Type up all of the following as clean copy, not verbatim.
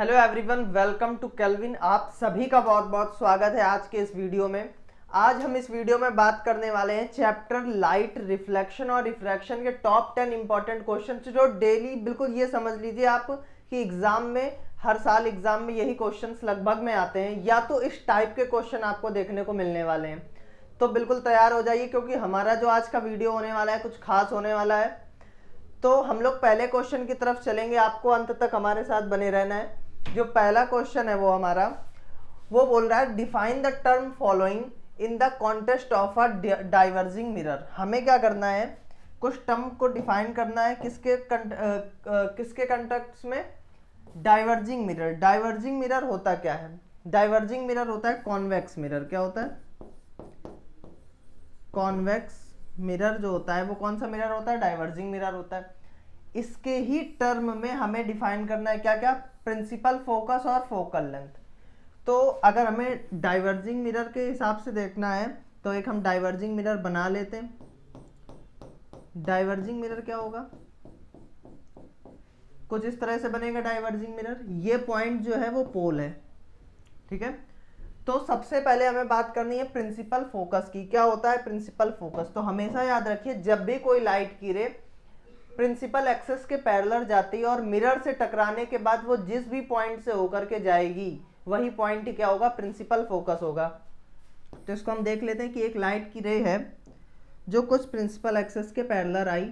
Hello everyone, welcome to Kelvin. आप सभी का बहुत बहुत स्वागत है आज के इस वीडियो में। आज हम इस वीडियो में बात करने वाले हैं चैप्टर लाइट, रिफ्लेक्शन और रिफ्रैक्शन के टॉप 10 इंपॉर्टेंट क्वेश्चन जो डेली, बिल्कुल ये समझ लीजिए आप कि एग्जाम में, हर साल एग्जाम में यही क्वेश्चंस लगभग में आते हैं, या तो इस टाइप के क्वेश्चन आपको देखने को मिलने वाले हैं। तो बिल्कुल तैयार हो जाइए क्योंकि हमारा जो आज का वीडियो होने वाला है कुछ खास होने वाला है। तो हम लोग पहले क्वेश्चन की तरफ चलेंगे, आपको अंत तक हमारे साथ बने रहना है। जो पहला क्वेश्चन है वो बोल रहा है define the term following in the context of a diverging mirror. हमें क्या करना है, कुछ टर्म को डिफाइन करना है किसके कंटेक्स्ट में, डाइवर्जिंग मिरर। डाइवर्जिंग मिरर होता क्या है? डाइवर्जिंग मिरर होता है कॉन्वेक्स मिरर। क्या होता है? कॉन्वेक्स मिरर जो होता है वो कौन सा मिरर होता है? डाइवर्जिंग मिरर होता है। इसके ही टर्म में हमें डिफाइन करना है क्या क्या, प्रिंसिपल फोकस और फोकल लेंथ। तो अगर हमें डाइवर्जिंग मिरर के हिसाब से देखना है तो एक हम डाइवर्जिंग मिरर बना लेते हैं। डाइवर्जिंग मिरर क्या होगा, कुछ इस तरह से बनेगा डाइवर्जिंग मिरर। ये पॉइंट जो है वो पोल है, ठीक है। तो सबसे पहले हमें बात करनी है प्रिंसिपल फोकस की। क्या होता है प्रिंसिपल फोकस? तो हमेशा याद रखिए, जब भी कोई लाइट की रे प्रिंसिपल एक्सिस के पैरेलल जाती है और मिरर से टकराने के बाद वो जिस भी पॉइंट से होकर के जाएगी वही पॉइंट ही क्या होगा, प्रिंसिपल फोकस होगा। तो इसको हम देख लेते हैं कि एक लाइट की रे है जो कुछ प्रिंसिपल एक्सिस के पैरेलल आई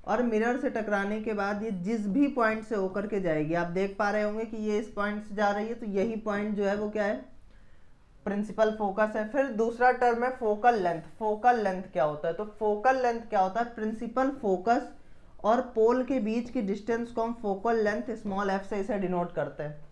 और मिरर से टकराने के बाद ये जिस भी पॉइंट से होकर के जाएगी, आप देख पा रहे होंगे कि ये इस पॉइंट से जा रही है, तो यही पॉइंट जो है वो क्या है, प्रिंसिपल फोकस है। फिर दूसरा टर्म है फोकल लेंथ। फोकल लेंथ क्या होता है? तो फोकल लेंथ क्या होता है, प्रिंसिपल फोकस और पोल के बीच की डिस्टेंस को हम फोकल लेंथ स्मॉल एफ से इसे डिनोट करते हैं।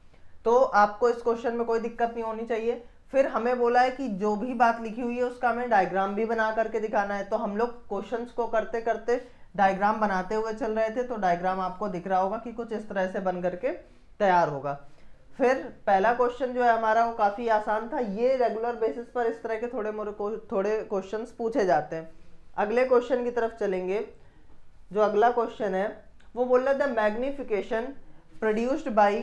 तो आपको इस क्वेश्चन में कोई दिक्कत नहीं होनी चाहिए। फिर हमें बोला है कि जो भी बात लिखी हुई है उसका हमें डायग्राम भी बना करके दिखाना है। तो हम लोग क्वेश्चंस को करते करते डायग्राम बनाते हुए चल रहे थे, तो डायग्राम आपको दिख रहा होगा कि कुछ इस तरह से बन करके तैयार होगा। फिर पहला क्वेश्चन जो है हमारा वो काफ़ी आसान था। ये रेगुलर बेसिस पर इस तरह के थोड़े क्वेश्चंस पूछे जाते हैं। अगले क्वेश्चन की तरफ चलेंगे। जो अगला क्वेश्चन है वो बोल रहा है the magnification produced by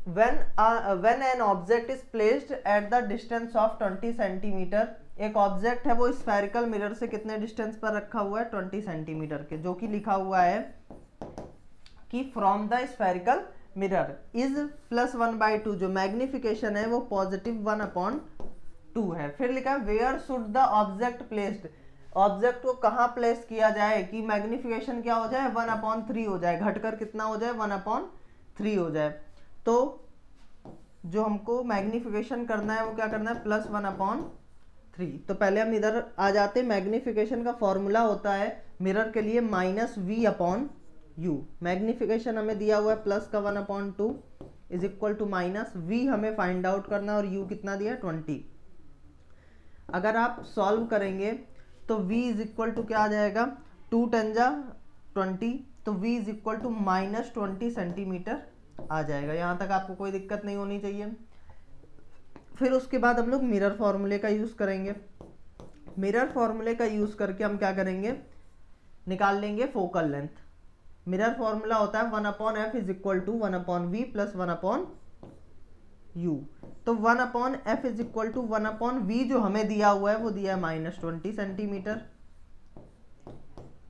when an object is placed at the distance of 20 centimetre. एक ऑब्जेक्ट है वो स्फेरिकल मिरर से कितने डिस्टेंस पर रखा हुआ है, 20 सेंटीमीटर के, जो कि लिखा हुआ है कि from the spherical mirror is +1/2। जो मैग्निफिकेशन है वो +1/2 है। फिर लिखा है where should the object placed. Object को कहाँ प्लेस किया जाए कि मैग्निफिकेशन क्या हो जाए, 1/3 हो जाए, घटकर कितना हो जाए, 1/3 हो जाए। तो जो हमको मैग्निफिकेशन करना है वो क्या करना है, +1/3। तो पहले हम इधर आ जाते हैं। मैग्निफिकेशन का फॉर्मूला होता है मिरर के लिए -v/u। मैग्निफिकेशन हमें दिया हुआ है प्लस का 1/2 इज इक्वल टू -v हमें फाइंड आउट करना है और u कितना दिया है, 20। अगर आप सॉल्व करेंगे तो v इज इक्वल टू क्या आ जाएगा, 2 × 20, तो v is equal to -20 centimetre आ जाएगा। यहाँ तक आपको कोई दिक्कत नहीं होनी चाहिए। फिर उसके बाद हम लोग मिरर फॉर्मूले का यूज़ करेंगे। मिरर फॉर्मूले का यूज़ करके हम क्या करेंगे, निकाल लेंगे फोकल लेंथ। मिरर फॉर्मूला होता है 1/f is equal to 1/v + 1/u। तो 1/f is equal to 1/v जो हमें दिया हुआ है वो दिया है -20 सेंटीमीटर,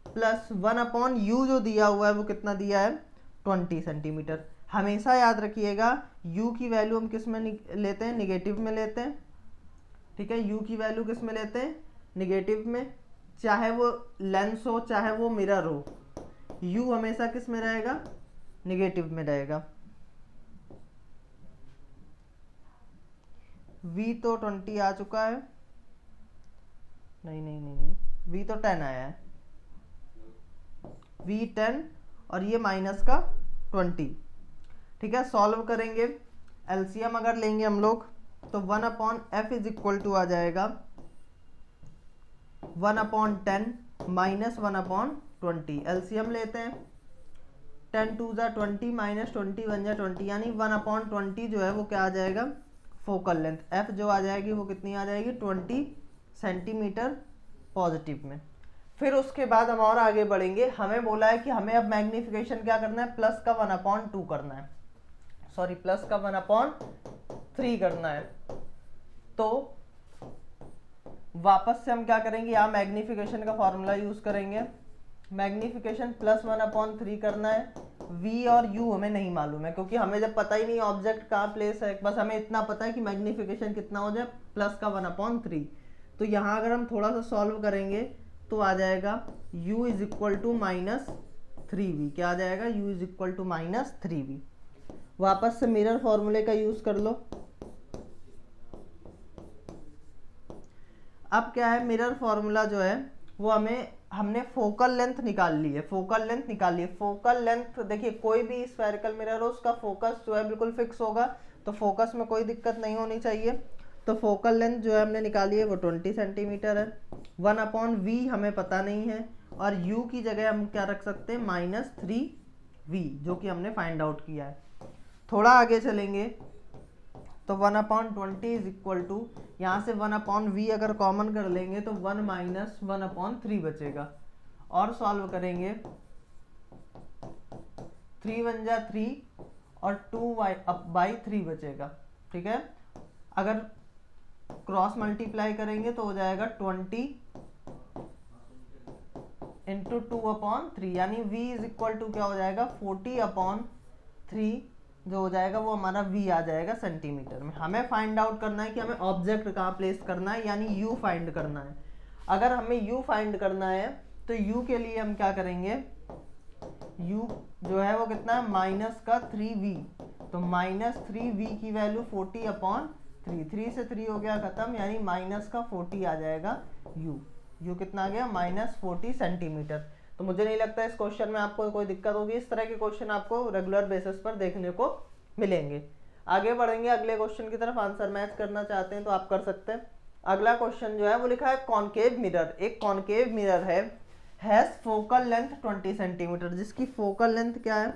प्लस 1/u जो दिया हुआ है वो कितना दिया है, 20 सेंटीमीटर। हमेशा याद रखिएगा u की वैल्यू हम किस में लेते हैं, निगेटिव में लेते हैं, ठीक है। u की वैल्यू किस में लेते हैं, निगेटिव में। चाहे वो लेंस हो चाहे वो मिरर हो, u हमेशा किस में रहेगा, निगेटिव में रहेगा। v तो 20 आ चुका है, नहीं, v तो 10 आया है, v 10 और ये -20, ठीक है। सॉल्व करेंगे, एलसीएम अगर लेंगे हम लोग तो 1/f इज इक्वल टू आ जाएगा 1/10 - 1/20। एलसीएम लेते हैं, 10 2 = 20 -20 1 = 20, यानी 1/20 जो है वो क्या आ जाएगा, फोकल लेंथ। f जो आ जाएगी वो कितनी आ जाएगी, 20 सेंटीमीटर पॉजिटिव में। फिर उसके बाद हम और आगे बढ़ेंगे। हमें बोला है कि हमें अब मैग्निफिकेशन क्या करना है, प्लस का 1/2 करना है। सॉरी प्लस का 1/3 करना है। तो वापस से हम क्या करेंगे, यहाँ मैग्निफिकेशन का फॉर्मूला यूज करेंगे। मैग्निफिकेशन प्लस 1/3 करना है। v और u हमें नहीं मालूम है, क्योंकि हमें जब पता ही नहीं ऑब्जेक्ट कहाँ प्लेस है, बस हमें इतना पता है कि मैग्निफिकेशन कितना हो जाए, प्लस का 1/3। तो यहाँ अगर हम थोड़ा सा सॉल्व करेंगे तो आ जाएगा u is equal to -3v। क्या आ जाएगा, u is equal to -3v। वापस से मिरर फॉर्मूले का यूज कर लो। अब क्या है, मिरर फॉर्मूला जो है वो हमने फोकल लेंथ निकाल ली है। फोकल लेंथ निकाल ली है। फोकल लेंथ देखिए, कोई भी स्फेरिकल मिरर हो उसका फोकस जो है बिल्कुल फिक्स होगा, तो फोकस में कोई दिक्कत नहीं होनी चाहिए। तो फोकल लेंथ जो है हमने निकाली है वो 20 सेंटीमीटर है। 1/v हमें पता नहीं है, और u की जगह हम क्या रख सकते हैं, -3v, जो कि हमने फाइंड आउट किया है। थोड़ा आगे चलेंगे तो 1/20 इज इक्वल टू, यहाँ से 1/v अगर कॉमन कर लेंगे तो 1 - 1/3 बचेगा। और सॉल्व करेंगे, 3 × 1 = 3 और 2/3 बचेगा। ठीक है, अगर क्रॉस मल्टीप्लाई करेंगे तो हो जाएगा 20 × 2/3, यानी v इज इक्वल टू क्या हो जाएगा, 40/3, जो हो जाएगा वो हमारा v आ जाएगा सेंटीमीटर में। हमें फाइंड आउट करना है कि हमें ऑब्जेक्ट कहाँ प्लेस करना है, यानी u फाइंड करना है। अगर हमें u फाइंड करना है तो u के लिए हम क्या करेंगे, u जो है वो कितना है, -3v। तो -3v की वैल्यू 40/3, 3 से 3 हो गया खत्म, यानी -40 आ जाएगा u कितना आ गया, -40 सेंटीमीटर। तो मुझे नहीं लगता इस क्वेश्चन में आपको कोई दिक्कत होगी। इस तरह के क्वेश्चन आपको रेगुलर बेसिस पर देखने को मिलेंगे। आगे बढ़ेंगे अगले क्वेश्चन की तरफ। आंसर मैच करना चाहते हैं तो आप कर सकते हैं। अगला क्वेश्चन जो है वो लिखा है कॉनकेव मिरर। एक कॉनकेव मिरर है, हैज फोकल लेंथ 20 सेंटीमीटर, जिसकी फोकल लेंथ क्या है,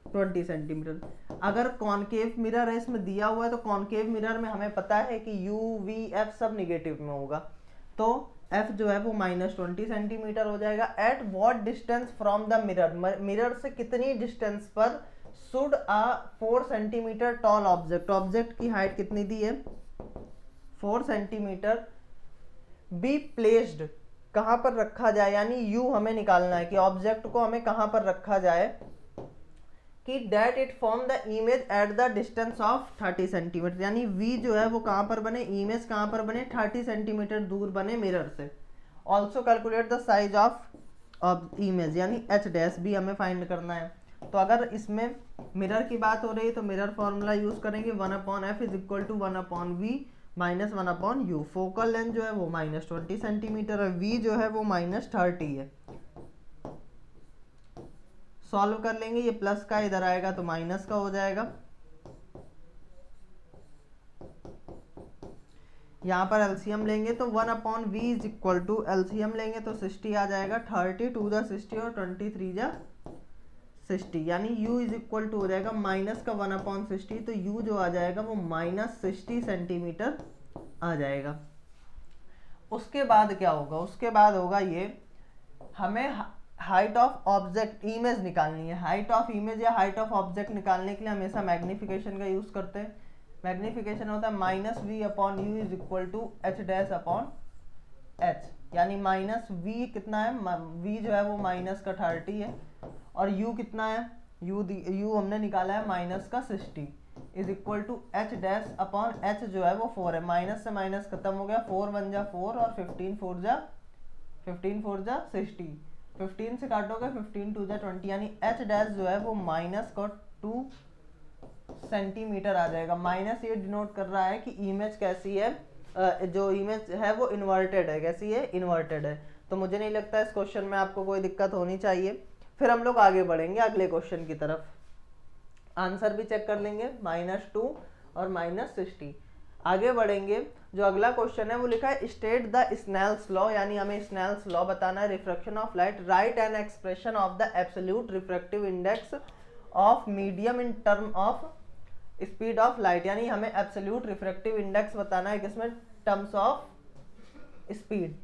20 सेंटीमीटर। अगर कॉनकेव मिरर है, इसमें दिया हुआ है, तो कॉनकेव मिरर में हमें पता है कि u, v, f सब निगेटिव में होगा, तो f जो है वो -20 सेंटीमीटर हो जाएगा। At what distance from the mirror, mirror से कितनी डिस्टेंस पर should a 4 centimetre tall object, object की हाइट कितनी दी है, 4 सेंटीमीटर, बी प्लेस्ड, कहाँ पर रखा जाए, यानी u हमें निकालना है कि ऑब्जेक्ट को हमें कहाँ पर रखा जाए, कि that it form the image at the distance of 30 centimetre, यानी v जो है वो कहाँ पर बने, इमेज कहाँ पर बने, 30 सेंटीमीटर दूर बने मिरर से। Also calculate the size of image, यानी h डैश भी हमें फाइंड करना है। तो अगर इसमें मिरर की बात हो रही है तो मिरर फॉर्मूला यूज करेंगे, 1/f is equal to 1/v minus 1/u। Focal length जो है वो -20 सेंटीमीटर है, v जो है वो -30 है। सॉल्व कर लेंगे, ये प्लस का इधर आएगा तो माइनस का हो जाएगा। यहाँ पर एलसीएम लेंगे तो 1/v is equal to, LCM लेंगे तो 60 आ जाएगा, 30 2 × 60 और 23 × 60, यानी u इज इक्वल टू हो जाएगा माइनस का 1/60, तो u जो आ जाएगा वो -60 सेंटीमीटर आ जाएगा। उसके बाद क्या होगा, उसके बाद होगा ये, हमें हाइट ऑफ ऑब्जेक्ट इमेज निकालनी है। हाइट ऑफ इमेज या हाइट ऑफ ऑब्जेक्ट निकालने के लिए हमेशा मैग्निफिकेशन का यूज करते हैं। मैग्निफिकेशन होता है -v/u is equal to h dash upon h, यानी -v कितना है, v जो है वो -30 है, और u कितना है, u हमने निकाला है -60 is equal to h dash upon h जो है वो 4 है। माइनस से माइनस खत्म हो गया, 4 × 1 = 4 और 15 4 × 60, 15 से काटोगे 15 2 × 20, यानी h डैश जो है वो -2 सेंटीमीटर आ जाएगा। माइनस ये डिनोट कर रहा है कि इमेज कैसी है, जो इमेज है वो इन्वर्टेड है। कैसी है, इन्वर्टेड है। तो मुझे नहीं लगता इस क्वेश्चन में आपको कोई दिक्कत होनी चाहिए। फिर हम लोग आगे बढ़ेंगे अगले क्वेश्चन की तरफ। आंसर भी चेक कर लेंगे, -2 और -60। आगे बढ़ेंगे, जो अगला क्वेश्चन है वो लिखा है स्टेट द स्नेल्स लॉ, यानी हमें स्नेल्स लॉ बताना है refraction of light. Right an expression of the absolute refractive index of medium in term of speed of light, यानी हमें एब्सोल्यूट रिफ्रैक्टिव इंडेक्स बताना है किसमें, terms of speed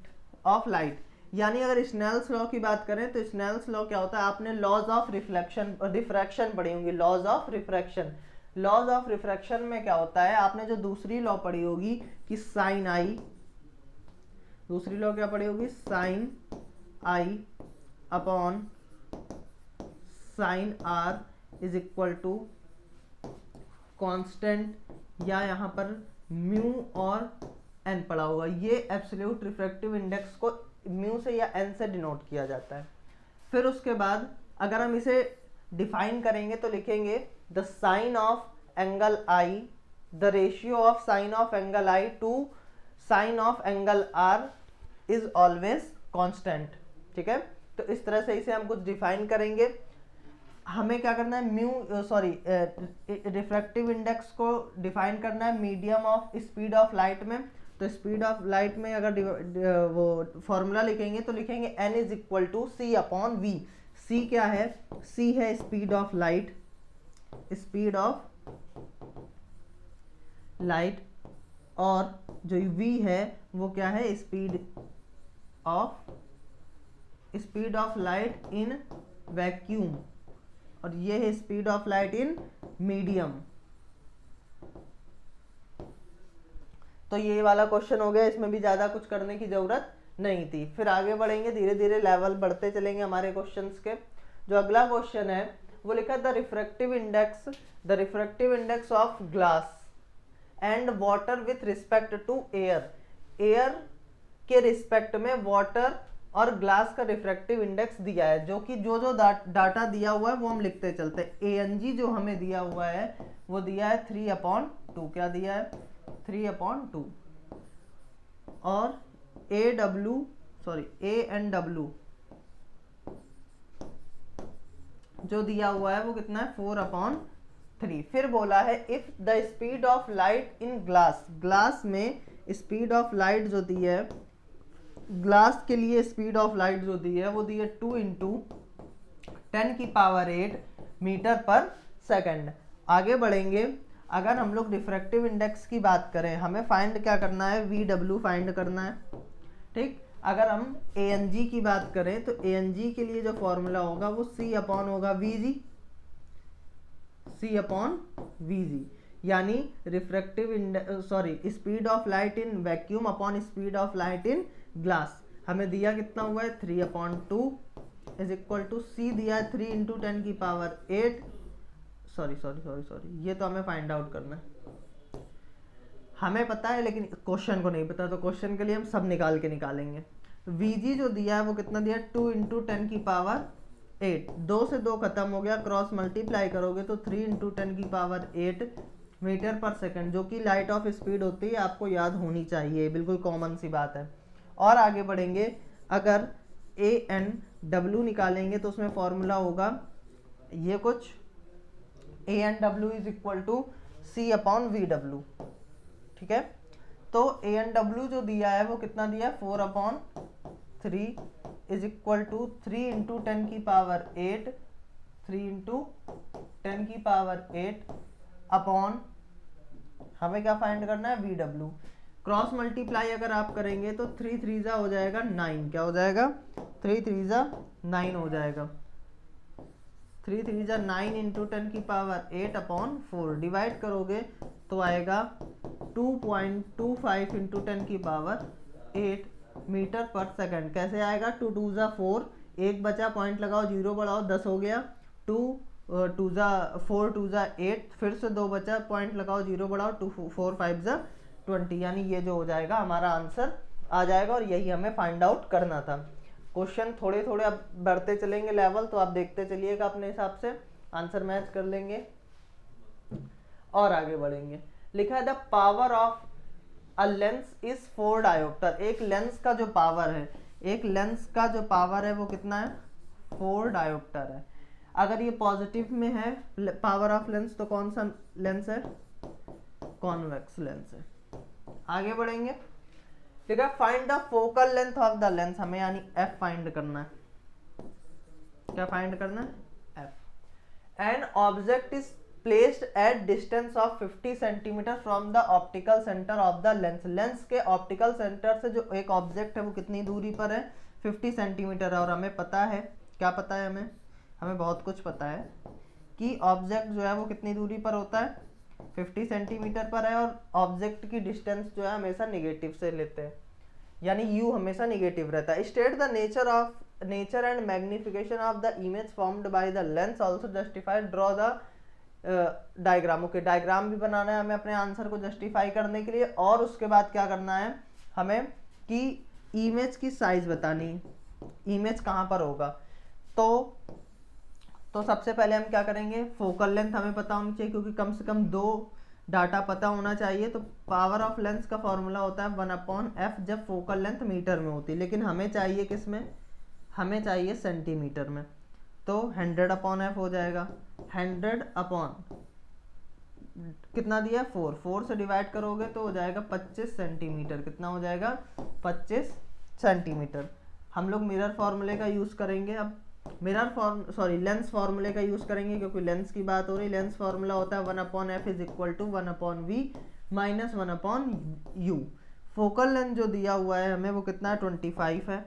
of light. यानी अगर स्नेल्स लॉ की बात करें तो स्नेल्स लॉ क्या होता है, आपने लॉज ऑफ रिफ्रैक्शन पढ़ी होंगी, laws of refraction. Laws of refraction में क्या होता है, आपने जो दूसरी लॉ पढ़ी होगी कि साइन आई, दूसरी लॉ क्या पढ़ी होगी, sine i upon sine r is equal to constant, या यहाँ पर म्यू और एन पढ़ा होगा। ये एब्सोल्यूट रिफ्रैक्टिव इंडेक्स को म्यू से या एन से डिनोट किया जाता है। फिर उसके बाद अगर हम इसे डिफाइन करेंगे तो लिखेंगे the sine of angle i, the ratio of sine of angle i to sine of angle r is always constant. ठीक है, तो इस तरह से इसे हम कुछ डिफाइन करेंगे। हमें क्या करना है, रिफ्रैक्टिव इंडेक्स को डिफाइन करना है medium of speed of light में। तो स्पीड ऑफ लाइट में अगर वो फॉर्मूला लिखेंगे तो लिखेंगे n is equal to c upon v. C क्या है, सी है speed of light, speed of light, और जो v है वो क्या है, speed of light in vacuum, और ये है speed of light in medium. तो ये वाला क्वेश्चन हो गया, इसमें भी ज्यादा कुछ करने की जरूरत नहीं थी। फिर आगे बढ़ेंगे, धीरे धीरे लेवल बढ़ते चलेंगे हमारे क्वेश्चंस के। जो अगला क्वेश्चन है वो लिखा है the refractive index of glass and water with respect to air. Air के रिस्पेक्ट में वाटर और ग्लास का रिफ्रैक्टिव इंडेक्स दिया है, जो कि जो डाटा दिया हुआ है वो हम लिखते चलते हैं। ANG जो हमें दिया हुआ है वो दिया है 3/2। क्या दिया है, 3/2। और ANW जो दिया हुआ है वो कितना है, 4/3। फिर बोला है if the speed of light in glass में स्पीड ऑफ लाइट जो दी है, ग्लास के लिए स्पीड ऑफ लाइट जो दी है वो दी है 2 × 10⁸ मीटर पर सेकंड। आगे बढ़ेंगे, अगर हम लोग रिफ्रैक्टिव इंडेक्स की बात करें, हमें फाइंड क्या करना है, VW फाइंड करना है। ठीक, अगर हम ANG की बात करें तो ANG के लिए जो फॉर्मूला होगा वो C/VG, यानी speed of light in vacuum upon speed of light in glass. हमें दिया कितना हुआ है, 3/2 इज इक्वल टू C दिया है 3 × 10⁸। सॉरी, ये तो हमें फाइंड आउट करना है, हमें पता है लेकिन क्वेश्चन को नहीं पता, तो क्वेश्चन के लिए हम सब निकाल के निकालेंगे। VG जो दिया है वो कितना दिया है, 2 × 10⁸। 2 से 2 खत्म हो गया, क्रॉस मल्टीप्लाई करोगे तो 3 × 10⁸ मीटर पर सेकंड, जो कि लाइट ऑफ स्पीड होती है, आपको याद होनी चाहिए, बिल्कुल कॉमन सी बात है। और आगे बढ़ेंगे, अगर ANW निकालेंगे तो उसमें फॉर्मूला होगा ये कुछ, ANW is equal to C/VW। ठीक है, तो ANW जो दिया है वो कितना दिया है, 4/3 इज इक्वल टू 3 × 10⁸, 3 × 10⁸ अपॉन, हमें क्या फाइंड करना है, VW। क्रॉस मल्टीप्लाई अगर आप करेंगे तो 3 3 हो जाएगा 9। क्या हो जाएगा, 3 3 9 हो जाएगा। 3 3 9 × 10⁸ अपॉन 4 डिवाइड करोगे तो आएगा 2.25 × 10⁸ मीटर पर सेकंड। कैसे आएगा, 2 2 4, एक बचा, पॉइंट लगाओ, 0 बढ़ाओ, 10 हो गया। 2 2 4 2 8, फिर से 2 बचा, पॉइंट लगाओ, 0 बढ़ाओ, 2 4 5 20, यानी ये जो हो जाएगा हमारा आंसर आ जाएगा, और यही हमें फाइंड आउट करना था। क्वेश्चन थोड़े थोड़े अब बढ़ते चलेंगे लेवल, तो आप देखते चलिएगा, अपने हिसाब से आंसर मैच कर लेंगे और आगे बढ़ेंगे। लिखा है the power of a lens is 4 dioptre. एक लेंस का जो पावर है वो कितना है, 4 डायोप्टर है। अगर ये पॉजिटिव में है पावर ऑफ लेंस तो कौन सा लेंस है, कॉन्वेक्स लेंस है। आगे बढ़ेंगे, ठीक है, find the focal length of the lens, हमें यानी F फाइंड करना है। क्या फाइंड करना है, F। An object is placed at distance of 50 centimetre from the optical centre of the lens. Lens के ऑप्टिकल सेंटर से जो एक ऑब्जेक्ट है वो कितनी दूरी पर है, 50 सेंटीमीटर है। और हमें पता है, क्या पता है हमें बहुत कुछ पता है कि ऑब्जेक्ट जो है वो कितनी दूरी पर होता है, 50 सेंटीमीटर पर है और ऑब्जेक्ट की डिस्टेंस जो है हमेशा निगेटिव से लेते हैं, यानी u हमेशा निगेटिव रहता है। State the nature and magnification of the image formed by the lens, also justify, draw the diagram. Okay, diagram भी बनाना है हमें अपने आंसर को जस्टिफाई करने के लिए, और उसके बाद क्या करना है हमें कि इमेज की साइज बतानी, इमेज कहाँ पर होगा। तो सबसे पहले हम क्या करेंगे, फोकल लेंथ हमें पता होनी चाहिए, क्योंकि कम से कम 2 डाटा पता होना चाहिए। तो पावर ऑफ लेंस का फॉर्मूला होता है 1/f जब फोकल लेंथ मीटर में होती है, लेकिन हमें चाहिए किस में, हमें चाहिए सेंटीमीटर में। तो 100/f हो जाएगा। 100 अपॉन कितना दिया, 4 से डिवाइड करोगे तो हो जाएगा 25 सेंटीमीटर। कितना हो जाएगा, 25 सेंटीमीटर। हम लोग मिरर फॉर्मूले का यूज़ करेंगे। अब लेंस फार्मूले का यूज़ करेंगे, क्योंकि लेंस की बात हो रही। लेंस फार्मूला होता है 1/f is equal to 1/v minus 1/u। Focal length जो दिया हुआ है हमें वो कितना है, 25 है,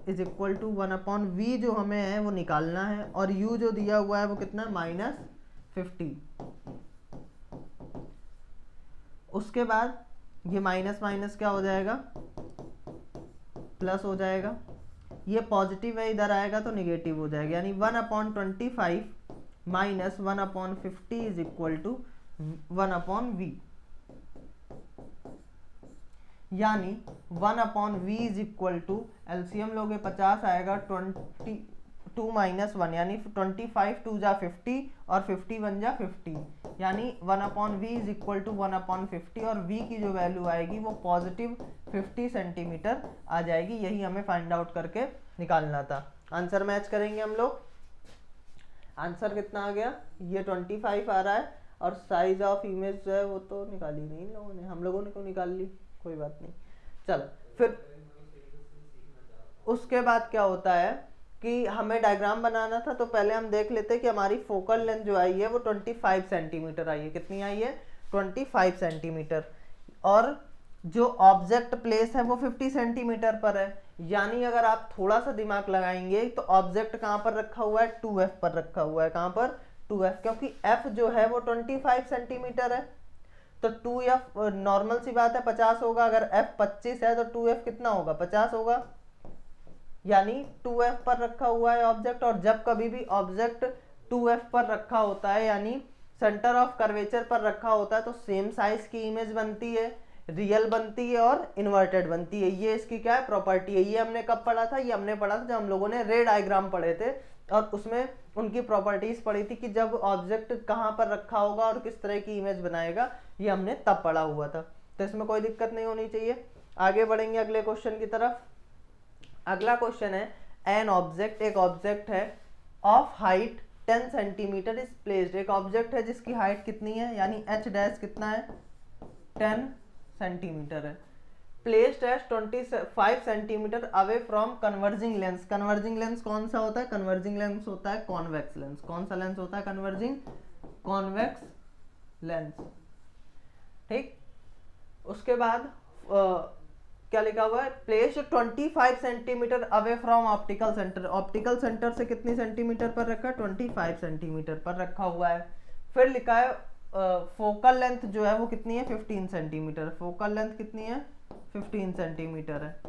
इज इक्वल टू 1/v जो हमें है वो निकालना है, और u जो दिया हुआ है वो कितना है, -50। उसके बाद ये माइनस माइनस क्या हो जाएगा, प्लस हो जाएगा। ये पॉजिटिव है, इधर आएगा तो निगेटिव हो जाएगा, यानी 1/25 minus 1/50 is equal to 1/v, यानी 1/v is equal to, LCM लोगे 50 आएगा, 22 माइनस 1 यानी 25 2 जा 50 और 50 1 जा 50, यानी 1/v इज इक्वल टू 1/50, और v की जो वैल्यू आएगी वो पॉजिटिव 50 सेंटीमीटर आ जाएगी। यही हमें फाइंड आउट करके निकालना था। आंसर मैच करेंगे हम लोग। आंसर कितना आ गया, ये 25 आ रहा है, और साइज ऑफ इमेज जो है वो तो निकाली नहीं लोगों ने, हम लोगों ने क्यों निकाल ली, कोई बात नहीं। चलो फिर उसके बाद क्या होता है कि हमें डायग्राम बनाना था, तो पहले हम देख लेते हैं कि हमारी फोकल लेंथ जो आई है वो 25 सेंटीमीटर आई है। कितनी आई है, 25 सेंटीमीटर, और जो ऑब्जेक्ट प्लेस है वो 50 सेंटीमीटर पर है। यानी अगर आप थोड़ा सा दिमाग लगाएंगे तो ऑब्जेक्ट कहाँ पर रखा हुआ है, 2f पर रखा हुआ है। कहाँ पर, 2f, क्योंकि f जो है वो 25 सेंटीमीटर है, तो 2f नॉर्मल सी बात है 50 होगा। अगर f 25 है तो 2f कितना होगा, 50 होगा, यानी 2f पर रखा हुआ है ऑब्जेक्ट। और जब कभी भी ऑब्जेक्ट 2f पर रखा होता है, यानी सेंटर ऑफ कर्वेचर पर रखा होता है, तो सेम साइज की इमेज बनती है, रियल बनती है और इन्वर्टेड बनती है। ये इसकी क्या है, प्रॉपर्टी है। ये हमने कब पढ़ा था, ये हमने पढ़ा था जब हम लोगों ने रे डायग्राम पढ़े थे, और उसमें उनकी प्रॉपर्टीज पढ़ी थी कि जब ऑब्जेक्ट कहाँ पर रखा होगा और किस तरह की इमेज बनाएगा, ये हमने तब पढ़ा हुआ था। तो इसमें कोई दिक्कत नहीं होनी चाहिए। आगे बढ़ेंगे अगले क्वेश्चन की तरफ। अगला क्वेश्चन है, एन ऑब्जेक्ट, एक ऑब्जेक्ट है of height 10 centimetre is placed. एक ऑब्जेक्ट है जिसकी हाइट कितनी है, यानी h डैश कितना है, 10 सेंटीमीटर है, placed at 25 centimetre away from converging lens. Converging lens कौन सा होता है, कन्वर्जिंग लेंस होता है कॉन्वेक्स लेंस। कौन सा लेंस होता है, कन्वर्जिंग कॉन्वेक्स लेंस। ठीक, उसके बाद क्या लिखा हुआ है, placed 25 centimetre away from optical centre. Optical centre से कितनी सेंटीमीटर पर रखा है, 25 सेंटीमीटर पर रखा हुआ है। फिर लिखा है फोकल लेंथ जो है वो कितनी है, 15 सेंटीमीटर। फोकल लेंथ कितनी है, 15 सेंटीमीटर है।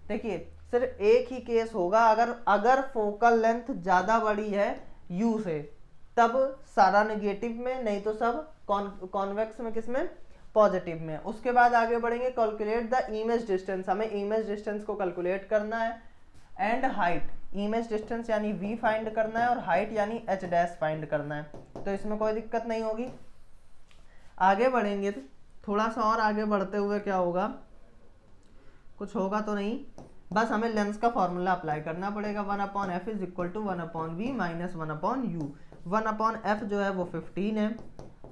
देखिए सिर्फ एक ही केस होगा, अगर फोकल लेंथ ज्यादा बड़ी है u से, तब सारा नेगेटिव में, नहीं तो सब कॉन्वेक्स में, किसमें, पॉजिटिव में। उसके बाद आगे बढ़ेंगे, कैलकुलेट द इमेज डिस्टेंस। हमें इमेज डिस्टेंस को कैलकुलेट करना है, एंड हाइट, इमेज डिस्टेंस यानी v फाइंड करना है, और हाइट यानी h डैश फाइंड करना है। तो इसमें कोई दिक्कत नहीं होगी। आगे बढ़ेंगे तो थोड़ा सा और आगे बढ़ते हुए क्या होगा, कुछ होगा तो नहीं, बस हमें लेंस का फॉर्मूला अप्लाई करना पड़ेगा। 1/f is equal to 1/v minus 1/u। 1/f जो है वो 15 है,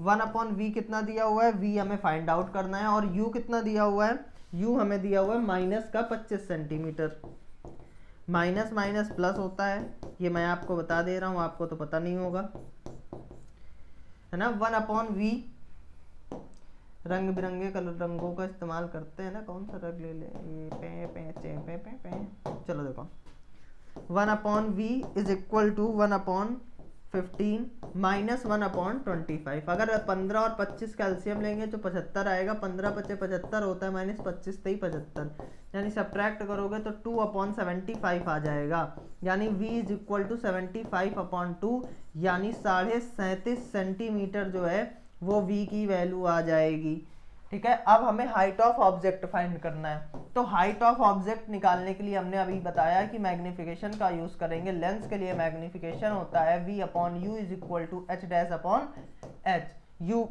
1/v कितना दिया हुआ है, v हमें फाइंड आउट करना है, और u कितना दिया हुआ है, u हमें दिया हुआ है माइनस का 25 सेंटीमीटर। माइनस माइनस प्लस होता है, ये मैं आपको बता दे रहा हूँ, आपको तो पता नहीं होगा, है ना। 1/v, रंग बिरंगे कलर रंगों का इस्तेमाल करते हैं ना, कौन सा रंग ले ले, चलो देखो, 1/v is equal to 1/15 15 minus 1/25। अगर 15 और 25 का एलसीएम लेंगे तो 75 आएगा। 15 × 5 = 75 होता है, माइनस 25 × 3 = 75, यानी सब्ट्रैक्ट करोगे तो 2/75 आ जाएगा। यानी v = 75/2, यानी 37.5 सेंटीमीटर जो है वो v की वैल्यू आ जाएगी। ठीक है, अब हमें हाइट ऑफ ऑब्जेक्ट फाइंड करना है। तो हाइट ऑफ ऑब्जेक्ट निकालने के लिए हमने अभी बताया कि मैग्निफिकेशन का यूज करेंगे। लेंस के लिए मैग्निफिकेशन होता है v/u = h-h।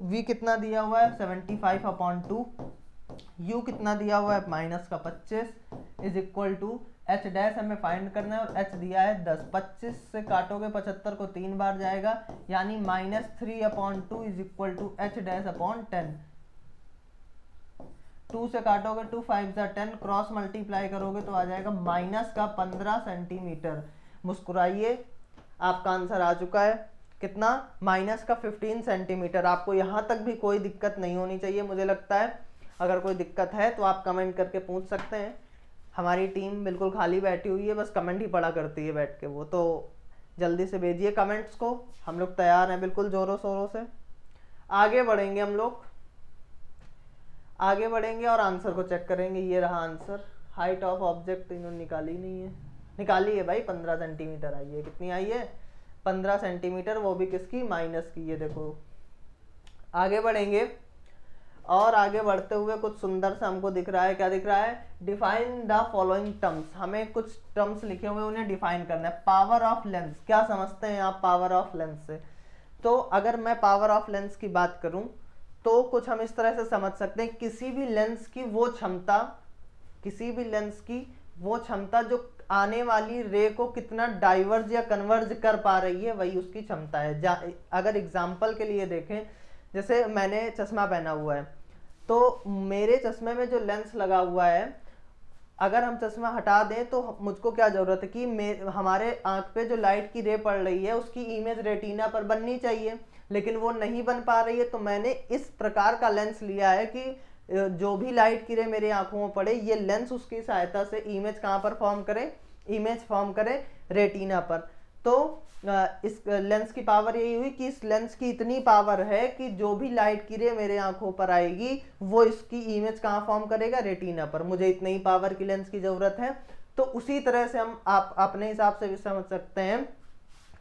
v कितना दिया हुआ है 75/2, u कितना दिया हुआ है -25 h' हमें फाइंड करना है और h दिया है 10। 25 से काटोगे 75 को 3 बार जाएगा, यानी -3/2 = h'/10। 2 से काटोगे 2 × 5 = 10, क्रॉस मल्टीप्लाई करोगे तो आ जाएगा -15 सेंटीमीटर। मुस्कुराइए, आपका आंसर आ चुका है। कितना? -15 सेंटीमीटर। आपको यहाँ तक भी कोई दिक्कत नहीं होनी चाहिए मुझे लगता है। अगर कोई दिक्कत है तो आप कमेंट करके पूछ सकते हैं। हमारी टीम बिल्कुल खाली बैठी हुई है, बस कमेंट ही पढ़ा करती है बैठ के। वो तो जल्दी से भेजिए कमेंट्स को, हम लोग तैयार हैं बिल्कुल ज़ोरों शोरों से। आगे बढ़ेंगे हम लोग, आगे बढ़ेंगे और आंसर को चेक करेंगे। ये रहा आंसर। हाइट ऑफ ऑब्जेक्ट इन्होंने निकाली नहीं है, निकाली है भाई 15 सेंटीमीटर आई है। कितनी आई है? 15 सेंटीमीटर, वो भी किसकी? माइनस की। ये देखो, आगे बढ़ेंगे और आगे बढ़ते हुए कुछ सुंदर सा हमको दिख रहा है। क्या दिख रहा है? Define the following terms. हमें कुछ टर्म्स लिखे हुए उन्हें डिफाइन करना है। पावर ऑफ लेंस, क्या समझते हैं आप पावर ऑफ लेंस से? तो अगर मैं पावर ऑफ लेंस की बात करूं तो कुछ हम इस तरह से समझ सकते हैं, किसी भी लेंस की वो क्षमता, किसी भी लेंस की वो क्षमता जो आने वाली रे को कितना डाइवर्ज या कन्वर्ज कर पा रही है, वही उसकी क्षमता है। अगर एग्जाम्पल के लिए देखें, जैसे मैंने चश्मा पहना हुआ है, तो मेरे चश्मे में जो लेंस लगा हुआ है, अगर हम चश्मा हटा दें तो मुझको क्या जरूरत है कि हमारे आंख पे जो लाइट की रे पड़ रही है उसकी इमेज रेटिना पर बननी चाहिए, लेकिन वो नहीं बन पा रही है। तो मैंने इस प्रकार का लेंस लिया है कि जो भी लाइट की रे मेरे आंखों में पड़े, ये लेंस उसकी सहायता से इमेज कहाँ पर फॉर्म करे? इमेज फॉर्म करे रेटिना पर। तो इस लेंस की पावर यही हुई कि इस लेंस की इतनी पावर है कि जो भी लाइट की रे मेरे आंखों पर आएगी वो इसकी इमेज कहाँ फॉर्म करेगा? रेटिना पर। मुझे इतनी ही पावर की लेंस की जरूरत है। तो उसी तरह से हम आप अपने हिसाब से भी समझ सकते हैं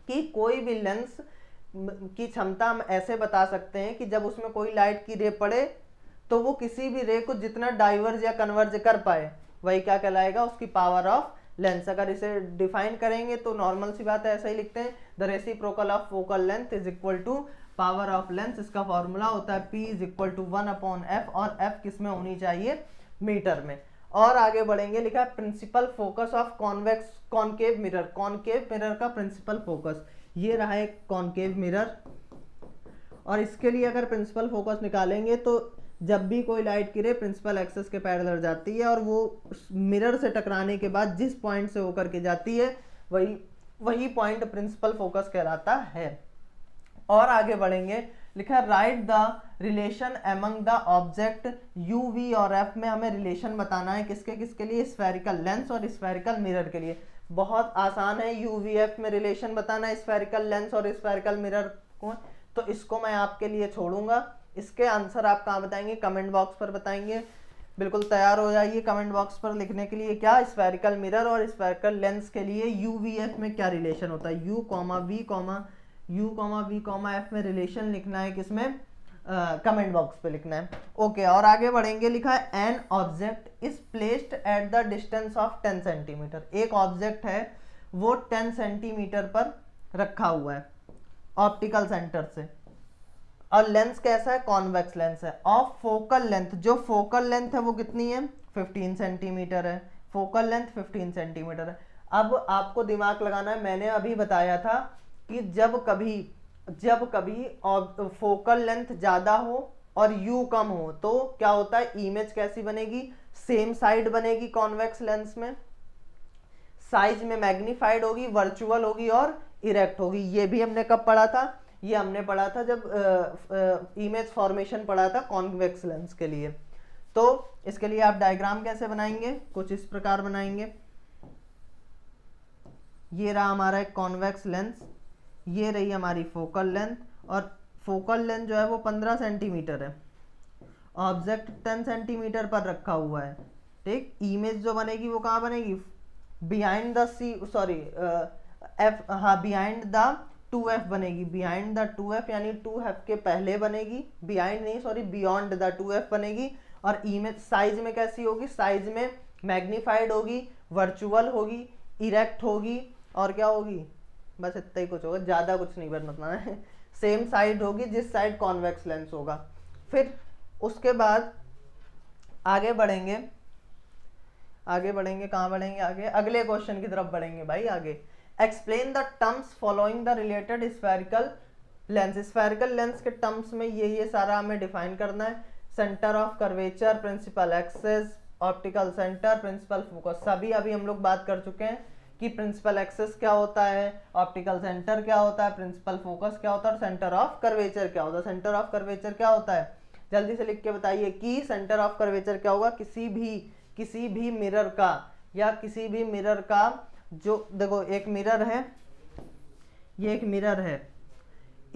कि कोई भी लेंस की क्षमता हम ऐसे बता सकते हैं कि जब उसमें कोई लाइट की रे पड़े तो वो किसी भी रे को जितना डाइवर्ज या कन्वर्ज कर पाए, वही क्या कहलाएगा? उसकी पावर ऑफ लेंस। अगर इसे डिफाइन करेंगे तो नॉर्मल सी बात है, ऐसा ही लिखते हैं, the reciprocal of focal length is equal to power of lens. इसका फॉर्मूला होता है P = 1/f, और f किस में होनी चाहिए? मीटर में। और आगे बढ़ेंगे, लिखा है principal focus of convex concave mirror. Concave mirror का प्रिंसिपल फोकस, ये रहा एक कॉनकेव मिरर, और इसके लिए अगर प्रिंसिपल फोकस निकालेंगे तो जब भी कोई लाइट की रे प्रिंसिपल एक्सिस के पैरेलल जाती है और वो मिरर से टकराने के बाद जिस पॉइंट से होकर के जाती है वही पॉइंट प्रिंसिपल फोकस कहलाता है। और आगे बढ़ेंगे, लिखा है right the relation among the object u, v और f में हमें रिलेशन बताना है। किसके किसके लिए? स्फेरिकल लेंस और स्फेरिकल मिरर के लिए। बहुत आसान है u, v, f में रिलेशन बताना है स्फेरिकल लेंस और स्फेरिकल मिरर को। तो इसको मैं आपके लिए छोड़ूंगा। इसके आंसर आप कहाँ बताएंगे? कमेंट बॉक्स पर बताएंगे। बिल्कुल तैयार हो जाइए कमेंट बॉक्स पर लिखने के लिए क्या स्फेरिकल मिरर और स्फेरिकल लेंस के लिए u, v, f में क्या रिलेशन होता है। u, v, f में रिलेशन लिखना है किसमें? कमेंट बॉक्स पे लिखना है। ओके, और आगे बढ़ेंगे, लिखा है an object is placed at the distance of 10 centimetre. एक ऑब्जेक्ट है वो 10 सेंटीमीटर पर रखा हुआ है ऑप्टिकल सेंटर से, और लेंस कैसा है? कॉन्वेक्स लेंस है। ऑफ फोकल लेंथ, जो फोकल लेंथ है वो कितनी है? 15 सेंटीमीटर है। फोकल लेंथ 15 सेंटीमीटर है। अब आपको दिमाग लगाना है, मैंने अभी बताया था कि जब कभी फोकल लेंथ ज्यादा हो और u कम हो तो क्या होता है? इमेज कैसी बनेगी? सेम साइड बनेगी कॉन्वेक्स लेंस में, साइज में मैग्नीफाइड होगी, वर्चुअल होगी और इरेक्ट होगी। ये भी हमने कब पढ़ा था? ये हमने पढ़ा था जब इमेज फॉर्मेशन पढ़ा था कॉन्वेक्स लेंस के लिए। तो इसके लिए आप डायग्राम कैसे बनाएंगे? कुछ इस प्रकार बनाएंगे। ये रहा हमारा एक कॉन्वेक्स लेंस, ये रही हमारी फोकल लेंथ, और फोकल लेंथ जो है वो 15 सेंटीमीटर है, ऑब्जेक्ट 10 सेंटीमीटर पर रखा हुआ है, ठीक। इमेज जो बनेगी वो कहाँ बनेगी, behind the C, sorry F, हाँ बिहाइंड द 2f बनेगी, बिहाइंड द 2f यानी 2f के पहले बनेगी, बिहाइंड नहीं सॉरी बियॉन्ड द 2f बनेगी। और इमेज साइज में कैसी होगी, साइज में मैग्नीफाइड होगी, वर्चुअल होगी, इरेक्ट होगी, और क्या होगी, बस इतना ही कुछ होगा, ज़्यादा कुछ नहीं बताना है। सेम साइड होगी जिस साइड कॉन्वेक्स लेंस होगा। फिर उसके बाद आगे बढ़ेंगे, कहाँ बढ़ेंगे, आगे अगले क्वेश्चन की तरफ बढ़ेंगे भाई आगे। Explain the terms following the related spherical lens. Spherical lens के टर्म्स में ये सारा हमें डिफाइन करना है। Centre of curvature, principal axis, optical centre, principal focus, सभी अभी हम लोग बात कर चुके हैं कि प्रिंसिपल एक्सेस क्या होता है, ऑप्टिकल सेंटर क्या होता है, प्रिंसिपल फोकस क्या होता है, और सेंटर ऑफ कर्वेचर क्या होता है। सेंटर ऑफ कर्वेचर क्या होता है, जल्दी से लिख के बताइए कि सेंटर ऑफ कर्वेचर क्या होगा। किसी भी मिरर का, या किसी भी मिरर का जो, देखो एक मिरर है, ये एक मिरर है,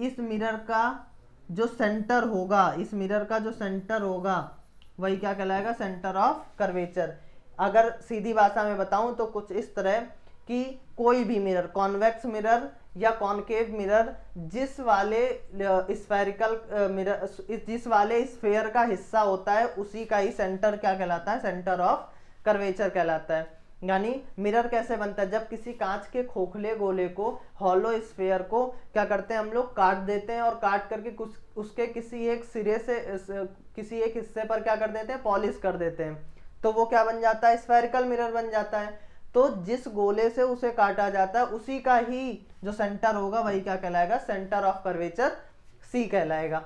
इस मिरर का जो सेंटर होगा, इस मिरर का जो सेंटर होगा वही क्या कहलाएगा, सेंटर ऑफ कर्वेचर। अगर सीधी भाषा में बताऊं तो कुछ इस तरह कि कोई भी मिरर, कॉन्वेक्स मिरर या कॉनकेव मिरर, जिस वाले स्फेरिकल मिरर, जिस वाले स्फेयर का हिस्सा होता है उसी का ही सेंटर क्या कहलाता है, सेंटर ऑफ कर्वेचर कहलाता है। यानी मिरर कैसे बनता है, जब किसी कांच के खोखले गोले को, हॉलो स्फेयर को क्या करते हैं हम लोग, काट देते हैं, और काट करके कुछ उसके किसी एक सिरे से, किसी एक हिस्से पर क्या कर देते हैं, पॉलिश कर देते हैं, तो वो क्या बन जाता है, स्फेरिकल मिरर बन जाता है। तो जिस गोले से उसे काटा जाता है उसी का ही जो सेंटर होगा वही क्या कहलाएगा, सेंटर ऑफ कर्वेचर सी कहलाएगा।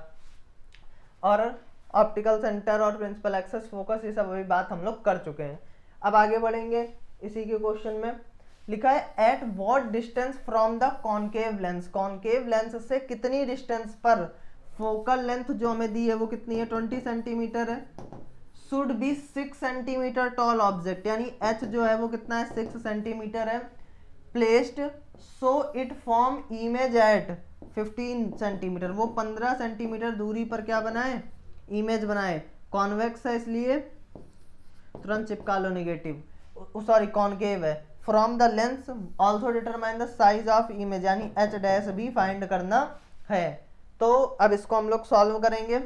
और ऑप्टिकल सेंटर और प्रिंसिपल एक्सेस, फोकस, ये सब अभी बात हम लोग कर चुके हैं। अब आगे बढ़ेंगे, इसी के क्वेश्चन में लिखा है at what distance from the concave lens, concave lens से कितनी डिस्टेंस पर फोकल लेंथ जो हमें दी है वो कितनी है, 20 सेंटीमीटर है। Should be 6 centimetre tall object, यानी एच जो है वो कितना है, 6 सेंटीमीटर है। Placed so it form image at 15 centimetre, वो 15 सेंटीमीटर दूरी पर क्या बनाए, इमेज बनाए। कॉन्वेक्स है इसलिए तुरंत चिपका लो नेगेटिव, सॉरी कॉनकेव है। From the lens also determine the size of image, यानी एच डैश भी फाइंड करना है। तो अब इसको हम लोग सॉल्व करेंगे,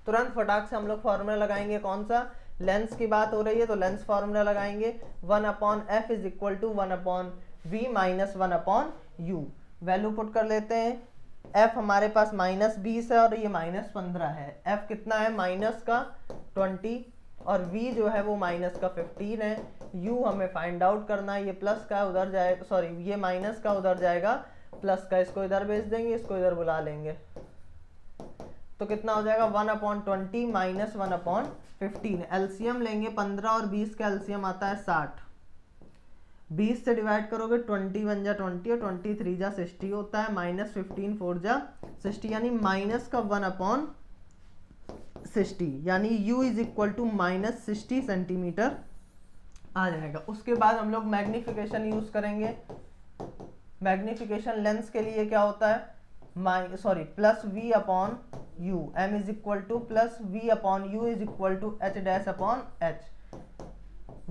तुरंत फटाक से हम लोग फॉर्मूला लगाएंगे। कौन सा, लेंस की बात हो रही है तो लेंस फॉर्मूला लगाएंगे, 1/f is equal to 1/v minus 1/u। Value put कर लेते हैं, f हमारे पास -20 है और ये -15 है। f कितना है, माइनस का 20, और v जो है वो माइनस का 15 है। u हमें फाइंड आउट करना है, ये प्लस का उधर जाएगा, सॉरी ये माइनस का उधर जाएगा, प्लस का इसको इधर भेज देंगे, इसको इधर बुला लेंगे, तो कितना हो जाएगा 1/20 माइनस 1/15। एलसीएम लेंगे 15 और 20 का एलसीएम आता है 60, 20 से डिवाइड करोगे 20 बन जा 20 और 20 3 जा 60 होता है, माइनस 15 4 जा 60, यानी माइनस का 1/60, यानी u is equal to -60 centimetre आ जाएगा। उसके बाद हम लोग मैग्निफिकेशन यूज करेंगे। मैग्निफिकेशन लेंस के लिए क्या होता है, plus v upon u, m is equal to plus v upon u is equal to h dash upon h।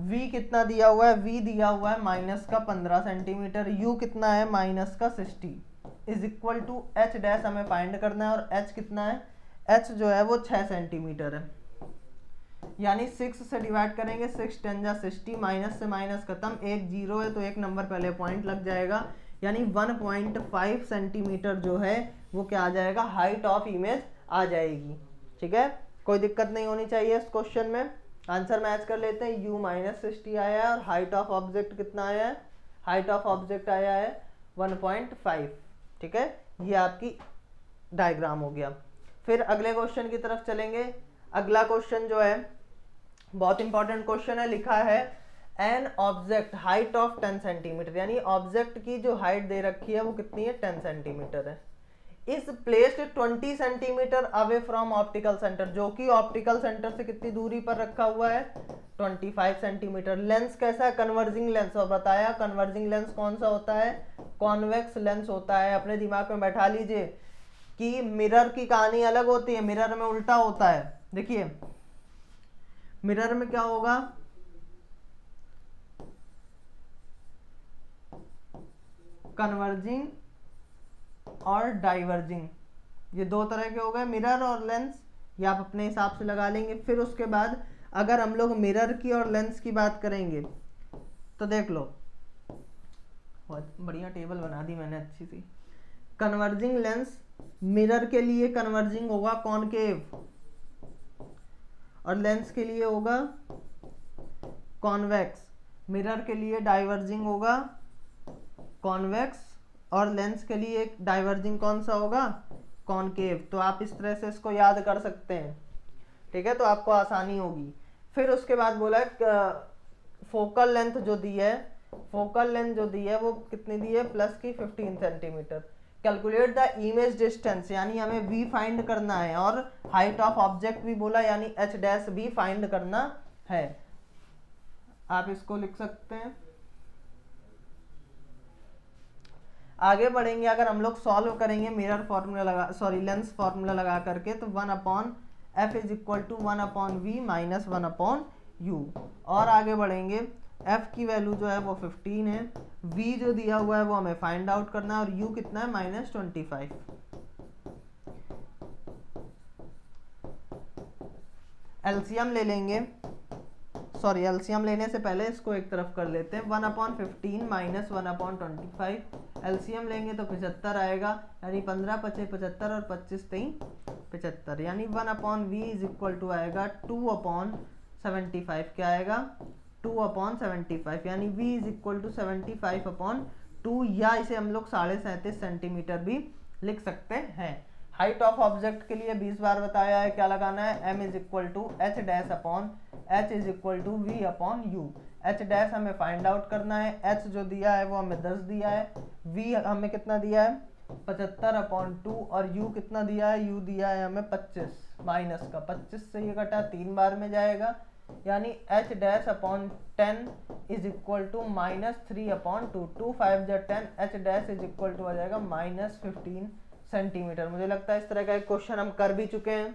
v कितना दिया हुआ है, v दिया हुआ है माइनस का 15 सेंटीमीटर, u कितना है माइनस का 60 is equal to h dash हमें फाइंड करना है, और h कितना है, h जो है वो 6 सेंटीमीटर है, यानी 6 से डिवाइड करेंगे, 6 10 जा 60, माइनस से माइनस खत्म, एक जीरो है तो एक नंबर पहले पॉइंट लग जाएगा, यानी 1.5 सेंटीमीटर जो है वो क्या आ जाएगा, हाइट ऑफ इमेज आ जाएगी। ठीक है, कोई दिक्कत नहीं होनी चाहिए इस क्वेश्चन में। आंसर मैच कर लेते हैं, u -60 आया है और हाइट ऑफ ऑब्जेक्ट कितना आया है, हाइट ऑफ ऑब्जेक्ट आया है 1.5। ठीक है, ये आपकी डायग्राम हो गया। फिर अगले क्वेश्चन की तरफ चलेंगे। अगला क्वेश्चन जो है बहुत इंपॉर्टेंट क्वेश्चन है, लिखा है an object height of 10 centimetre, यानी ऑब्जेक्ट की जो हाइट दे रखी है वो कितनी है, 10 सेंटीमीटर है। इस placed 20 centimetre away from optical centre, जो कि ऑप्टिकल सेंटर से कितनी दूरी पर रखा हुआ है, 25 सेंटीमीटर। लेंस कैसा है, कन्वर्जिंग लेंस, और बताया कन्वर्जिंग लेंस कौन सा होता है, कॉन्वेक्स लेंस होता है। अपने दिमाग में बैठा लीजिए कि मिरर की कहानी अलग होती है, मिरर में उल्टा होता है। देखिए मिरर में क्या होगा, कन्वर्जिंग और डाइवर्जिंग, ये दो तरह के हो गए मिरर और लेंस, ये आप अपने हिसाब से लगा लेंगे। फिर उसके बाद अगर हम लोग मिरर की और लेंस की बात करेंगे तो देख लो, बहुत बढ़िया टेबल बना दी मैंने अच्छी सी। कन्वर्जिंग लेंस, मिरर के लिए कन्वर्जिंग होगा कॉनकेव और लेंस के लिए होगा कॉन्वेक्स। मिरर के लिए डाइवर्जिंग होगा कॉन्वेक्स और लेंस के लिए डाइवर्जिंग कौन सा होगा, कॉनकेव। तो आप इस तरह से इसको याद कर सकते हैं, ठीक है, तो आपको आसानी होगी। फिर उसके बाद बोला फोकल लेंथ जो दी है, फोकल लेंथ जो दी है वो कितनी दी है, प्लस की 15 centimetre. Calculate the image distance, यानी हमें v फाइंड करना है, और हाइट ऑफ ऑब्जेक्ट भी बोला, यानी h डैश भी फाइंड करना है। आप इसको लिख सकते हैं। आगे बढ़ेंगे, अगर हम लोग सॉल्व करेंगे मिरर फॉर्मूला लगा, सॉरी लेंस फॉर्मूला लगा करके, तो 1/f is equal to 1/v minus 1/u। और आगे बढ़ेंगे, f की वैल्यू जो है वो 15 है, v जो दिया हुआ है वो हमें फाइंड आउट करना है, और u कितना है, -25। एलसीएम ले लेंगे, सॉरी एलसीएम लेने से पहले इसको एक तरफ कर लेते हैं। 1/15 माइनस 1/25, एलसीएम लेंगे तो 75 आएगा, यानी 15 पचे 75 और 25 3 75, यानी 1/v इज इक्वल टू आएगा 2/75। क्या आएगा, 2/75, यानी v इज इक्वल टू 75/2, या इसे हम लोग 37.5 सेंटीमीटर भी लिख सकते हैं। हाइट ऑफ ऑब्जेक्ट के लिए 20 बार बताया है, क्या लगाना है, m is equal to h dash upon h is equal to v upon u। h dash हमें फाइंड आउट करना है, h जो दिया है वो हमें 10 दिया है, v हमें कितना दिया है 75/2, और u कितना दिया है, u दिया है हमें 25, माइनस का 25 से ये घटा 3 बार में जाएगा, यानी h dash upon 10 is equal to -3/2, 2 5 जा 10, h dash is equal to आ जाएगा -15 सेंटीमीटर। मुझे लगता है इस तरह का एक क्वेश्चन हम कर भी चुके हैं,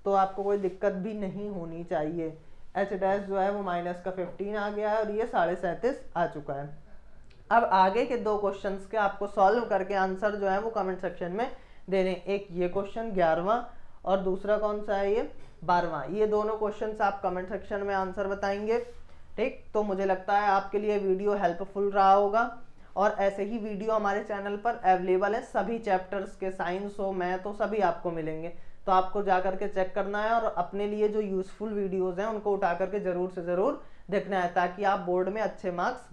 तो आपको कोई दिक्कत भी नहीं होनी चाहिए। h डैश जो है वो माइनस का 15 आ गया है, और ये 37.5 आ चुका है। अब आगे के दो क्वेश्चंस के आपको सॉल्व करके आंसर जो है वो कमेंट सेक्शन में देने, एक ये क्वेश्चन 11वां और दूसरा कौन सा है, ये 12वां। ये दोनों क्वेश्चंस आप कमेंट सेक्शन में आंसर बताएंगे, ठीक। तो मुझे लगता है आपके लिए वीडियो हेल्पफुल रहा होगा, और ऐसे ही वीडियो हमारे चैनल पर अवेलेबल है, सभी चैप्टर्स के, साइंस हो, मैथ हो, सभी आपको मिलेंगे। तो आपको जा करके चेक करना है, और अपने लिए जो यूजफुल वीडियोस हैं उनको उठा करके जरूर से जरूर देखना है, ताकि आप बोर्ड में अच्छे मार्क्स